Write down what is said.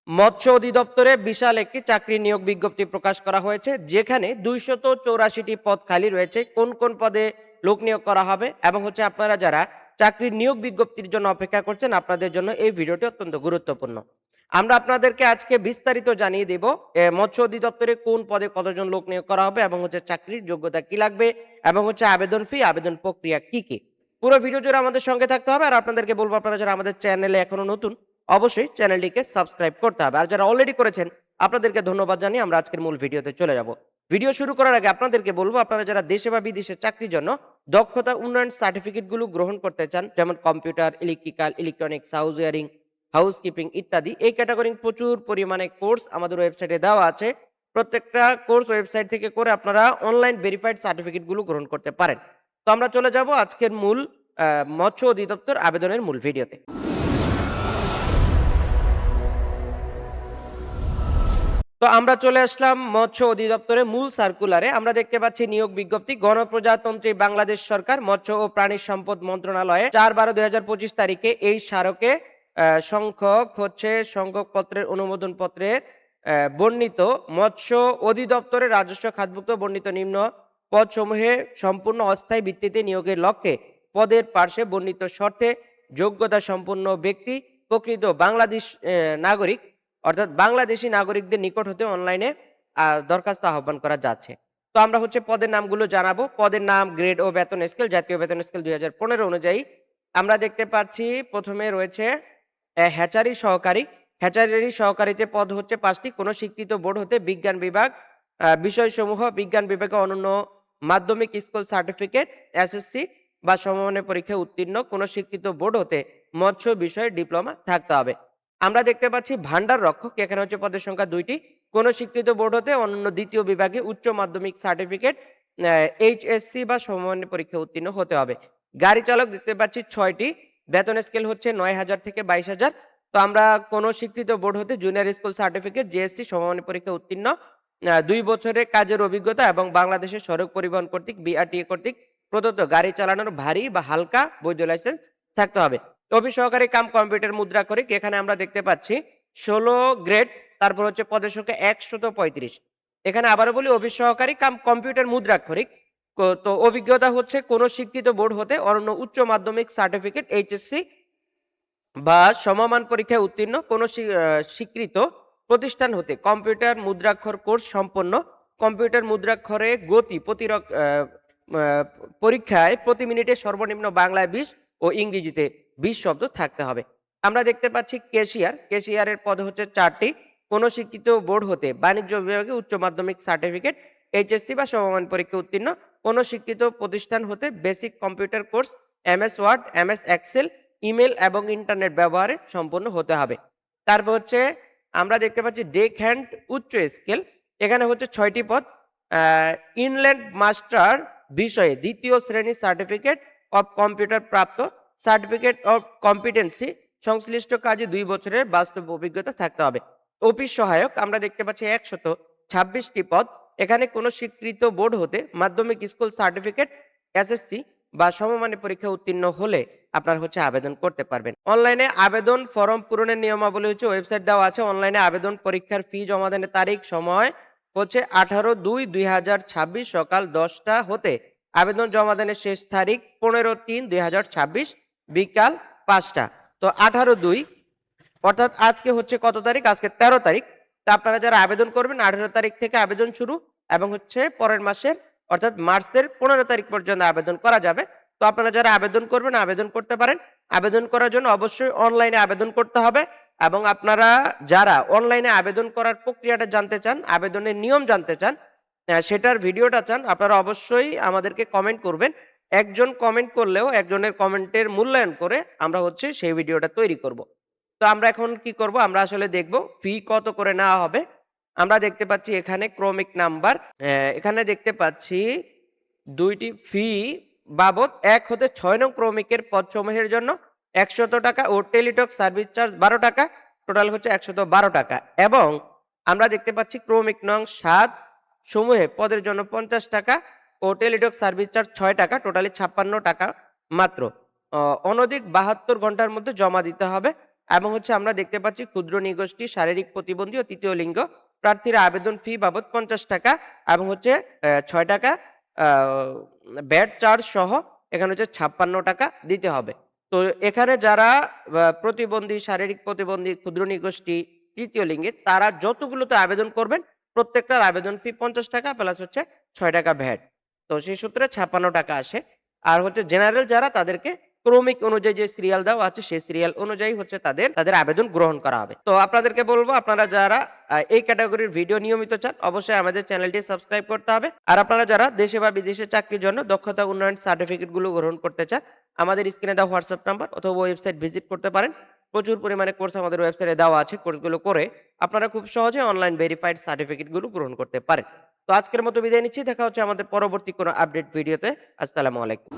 মৎস্য অধিদপ্তরে বিশাল একটি চাকরি নিয়োগ বিজ্ঞপ্তি প্রকাশ করা হয়েছে, যেখানে 284টি পদ খালি রয়েছে। কোন কোন পদে লোক নিয়োগ করা হবে এবং আপনারা যারা চাকরির নিয়োগ বিজ্ঞপ্তির জন্য অপেক্ষা করছেন, আপনাদের জন্য এই ভিডিওটি অত্যন্ত গুরুত্বপূর্ণ। আমরা আপনাদেরকে আজকে বিস্তারিত জানিয়ে দেব মৎস্য অধিদপ্তরে কোন পদে কতজন লোক নিয়োগ করা হবে এবং চাকরির যোগ্যতা কি লাগবে এবং আবেদন ফি, আবেদন প্রক্রিয়া কি কি। পুরো ভিডিও জুড়ে আমাদের সঙ্গে থাকতে হবে। আর আপনাদেরকে বলবো, আপনারা যারা আমাদের চ্যানেলে এখনো নতুন, অবশ্যই চ্যানেলটিকে সাবস্ক্রাইব করতে হবে। আর যারা অলরেডি করেছেন, আপনাদেরকে ধন্যবাদ জানিয়ে আমরা আজকের মূল ভিডিওতে চলে যাব। ভিডিও শুরু করার আগে আপনাদেরকে বলবো, আপনারা যারা দেশে বা বিদেশে চাকরির জন্য দক্ষতা উন্নয়ন সার্টিফিকেটগুলো গ্রহণ করতে চান, যেমন computer, electrical, electronics, house wiring, housekeeping ইত্যাদি, এই ক্যাটাগরি প্রচুর পরিমাণে কোর্স আমাদের ওয়েবসাইটে দেওয়া আছে। প্রত্যেকটা কোর্স ওয়েবসাইট থেকে করে আপনারা অনলাইন ভেরিফাইড সার্টিফিকেটগুলো গ্রহণ করতে পারেন। তো আমরা চলে যাব আজকের মূল মৎস্য অধিদপ্তর আবেদনের মূল ভিডিওতে। তো আমরা চলে আসলাম মৎস্য অধিদপ্তরের মূল সার্কুলারে। আমরা দেখতে পাচ্ছি নিয়োগ বিজ্ঞপ্তি, গণপ্রজাতন্ত্রী বাংলাদেশ সরকার মৎস্য ও প্রাণী সম্পদ মন্ত্রণালয়ে 4/12/2025 তারিখে এই স্মারকে সংখ্যক পত্রের অনুমোদন পত্রের বর্ণিত মৎস্য অধিদপ্তরের রাজস্ব খাতভুক্ত বর্ণিত নিম্ন পদসমূহে সম্পূর্ণ অস্থায়ী ভিত্তিতে নিয়োগের লক্ষ্যে পদের পার্শ্বে বর্ণিত শর্তে যোগ্যতা সম্পন্ন ব্যক্তি প্রকৃত বাংলাদেশ নাগরিক অর্থাৎ বাংলাদেশি নাগরিকদের নিকট হতে অনলাইনে দরখাস্ত আহ্বান করা যাচ্ছে। তো আমরা পদের নামগুলো জানাবো। পদের নাম, গ্রেড ও বেতন স্কেল। জাতীয় বেতন স্কেল 2015 অনুযায়ী আমরা দেখতে পাচ্ছি প্রথমে রয়েছে হ্যাচারি সহকারী। হ্যাচারি সহকারীতে পদ 5টি। কোনো স্বীকৃত বোর্ড হতে বিজ্ঞান বিভাগ বিষয়সমূহ বিজ্ঞান বিভাগে অনন্য মাধ্যমিক স্কুল সার্টিফিকেট, এসএসসি বা সমমানের পরীক্ষায় উত্তীর্ণ কোনো স্বীকৃত বোর্ড হতে মৎস্য বিষয়ে ডিপ্লোমা থাকতে হবে। আমরা দেখতে পাচ্ছি ভান্ডার রক্ষক। এখানে পদের সংখ্যা 2টি। কোনো স্বীকৃত বোর্ড হতে অনন্য দ্বিতীয় বিভাগে উচ্চ মাধ্যমিক সার্টিফিকেট, এইচএসসি বা সমমানের পরীক্ষা উত্তীর্ণ হতে হবে। গাড়ি চালক দেখতে পাচ্ছি 6টি। বেতন স্কেল 9,000 থেকে 22,000। তো আমরা কোনো স্বীকৃত বোর্ড হতে জুনিয়র স্কুল সার্টিফিকেট, জিএসসি সমমানের পরীক্ষা উত্তীর্ণ, 2 বছরের কাজের অভিজ্ঞতা এবং বাংলাদেশের সড়ক পরিবহন কর্তৃক বিআরটিএ কর্তৃক প্রদত্ত গাড়ি চালানোর ভারী বা হালকা বৈধ লাইসেন্স থাকতে হবে। অফিস সহকারী কাম কম্পিউটার মুদ্রাক্ষরিক। এখানে আমরা দেখতে পাচ্ছি 16 গ্রেড, তারপর পদের সংখ্যা 135। এখানে আবারও বলি, অফিস সহকারী কাম কম্পিউটার মুদ্রাক্ষরিক। তো অভিজ্ঞতা কোন স্বীকৃত বোর্ড হতে অনন্য উচ্চ মাধ্যমিক সার্টিফিকেট, এইচএসসি বা সমমান পরীক্ষায় উত্তীর্ণ কোন স্বীকৃত প্রতিষ্ঠান হতে কম্পিউটার মুদ্রাক্ষর কোর্স সম্পন্ন। কম্পিউটার মুদ্রাক্ষরে গতি পরীক্ষায় প্রতি মিনিটে সর্বনিম্ন বাংলায় 20 ও ইংরেজিতে 20 শব্দ থাকতে হবে। আমরা দেখতে পাচ্ছি ক্যাশিয়ার। ক্যাশিয়ারের পদ 4টি। কোন স্বীকৃত বোর্ড হতে বাণিজ্য বিভাগে উচ্চ মাধ্যমিক সার্টিফিকেট, এইচএসসি বা সমমান পরীক্ষা উত্তীর্ণ কোন স্বীকৃত প্রতিষ্ঠান হতে basic computer course, MS Word, MS Excel, email এবং ইন্টারনেট ব্যবহারে সম্পন্ন হতে হবে। তারপর আমরা দেখতে পাচ্ছি ডেক হ্যান্ড উচ্চ স্কেল। এখানে 6টি পদ। ইনল্যান্ড মাস্টার বিষয়ে 2য় শ্রেণীর সার্টিফিকেট অফ কম্পিউটার প্রাপ্ত, সার্টিফিকেট অফ কম্পিটেন্সি, সংশ্লিষ্ট কাজে 2 বছরের বাস্তব অভিজ্ঞতা থাকতে হবে। অফিস সহায়ক আমরা দেখতে পাচ্ছি 126টি পদ। এখানে কোনো স্বীকৃত বোর্ড হতে মাধ্যমিক স্কুল সার্টিফিকেট, এসএসসি বা সমমানের পরীক্ষা উত্তীর্ণ হলে আপনার আবেদন করতে পারবেন। অনলাইনে আবেদন ফর্ম পূরণের নিয়মাবলী ওয়েবসাইট দেওয়া আছে। অনলাইনে আবেদন পরীক্ষার ফি জমাদানের তারিখ সময় 18/2/2026 সকাল 10টা হতে আবেদন জমাদানের শেষ তারিখ 15/3/2026 বিকাল 5টা। তো 18/2 অর্থাৎ আজকে কত তারিখ? আজকে 13 তারিখ। তা আপনারা যারা আবেদন করবেন 18 তারিখ থেকে আবেদন শুরু এবং পরের মাসের অর্থাৎ মার্চের 15 তারিখ পর্যন্ত আবেদন করা যাবে। তো আপনারা যারা আবেদন করবেন আবেদন করতে পারেন। আবেদন করার জন্য অবশ্যই অনলাইনে আবেদন করতে হবে এবং আপনারা যারা অনলাইনে আবেদন করার প্রক্রিয়াটা জানতে চান, আবেদনের নিয়ম জানতে চান, সেটার ভিডিওটা চান, আপনারা অবশ্যই আমাদেরকে কমেন্ট করবেন। একজন কমেন্ট করলেও একজনের কমেন্টের মূল্যায়ন করে আমরা সেই ভিডিওটা তৈরি করব। তো আমরা এখন কি করব? আমরা আসলে দেখব ফি কত করে নেওয়া হবে। আমরা দেখতে পাচ্ছি এখানে ক্রমিক নাম্বার, এখানে দেখতে পাচ্ছি 2টি ফি বাবদ 1 হতে 6 নং ক্রমিকের পদসমূহের জন্য 100 টাকা ও টেলিটক সার্ভিস চার্জ 12 টাকা, টোটাল 112 টাকা। এবং আমরা দেখতে পাচ্ছি ক্রমিক নং 7 সমূহে পদের জন্য 50 টাকা ও টেলিটক সার্ভিস চার্জ 6 টাকা, টোটালি 56 টাকা মাত্র। অনধিক 72 ঘন্টার মধ্যে জমা দিতে হবে। এবং হচ্ছে আমরা দেখতে পাচ্ছি ক্ষুদ্র নৃগোষ্ঠী, শারীরিক প্রতিবন্ধী ও তৃতীয় লিঙ্গ প্রার্থীরা আবেদন ফি বাবদ 50 টাকা এবং হচ্ছে 6 টাকা ব্যাট চার্জ সহ এখানে হচ্ছে 56 টাকা দিতে হবে। তো এখানে যারা প্রতিবন্ধী, শারীরিক প্রতিবন্ধী, ক্ষুদ্র নৃগোষ্ঠী, তৃতীয় লিঙ্গের তারা যতগুলোতে আবেদন করবেন প্রত্যেকটার আবেদন ফি 50 টাকা প্লাস হচ্ছে 6 টাকা ভ্যাট। তো সেই সূত্রে 56 টাকা আসে। আর হচ্ছে জেনারেল যারা তাদেরকে ক্রমিক অনুযায়ী যে সিরিয়াল দেওয়া আছে সেই সিরিয়াল অনুযায়ী হচ্ছে তাদের আবেদন গ্রহণ করা হবে। তো আপনাদেরকে বলবো আপনারা যারা এই ক্যাটাগরির ভিডিও নিয়মিত চান অবশ্যই আমাদের চ্যানেলটি সাবস্ক্রাইব করতে হবে। আর আপনারা যারা দেশে বা বিদেশে চাকরির জন্য দক্ষতা উন্নয়ন সার্টিফিকেট গুলো গ্রহণ করতে চান আমাদের স্ক্রিনে দেওয়া হোয়াটসঅ্যাপ নাম্বার অথবা ওয়েবসাইট ভিজিট করতে পারেন। প্রচুর পরিমাণে কোর্স আমাদের ওয়েবসাইটে দেওয়া আছে। কোর্সগুলো করে আপনারা খুব সহজে অনলাইন ভেরিফাইড সার্টিফিকেট গুলো গ্রহণ করতে পারেন। তো আজকের মতো বিদায় নিচ্ছি। দেখা হচ্ছে আমাদের পরবর্তী কোনো আপডেট ভিডিওতে। আসসালামু আলাইকুম।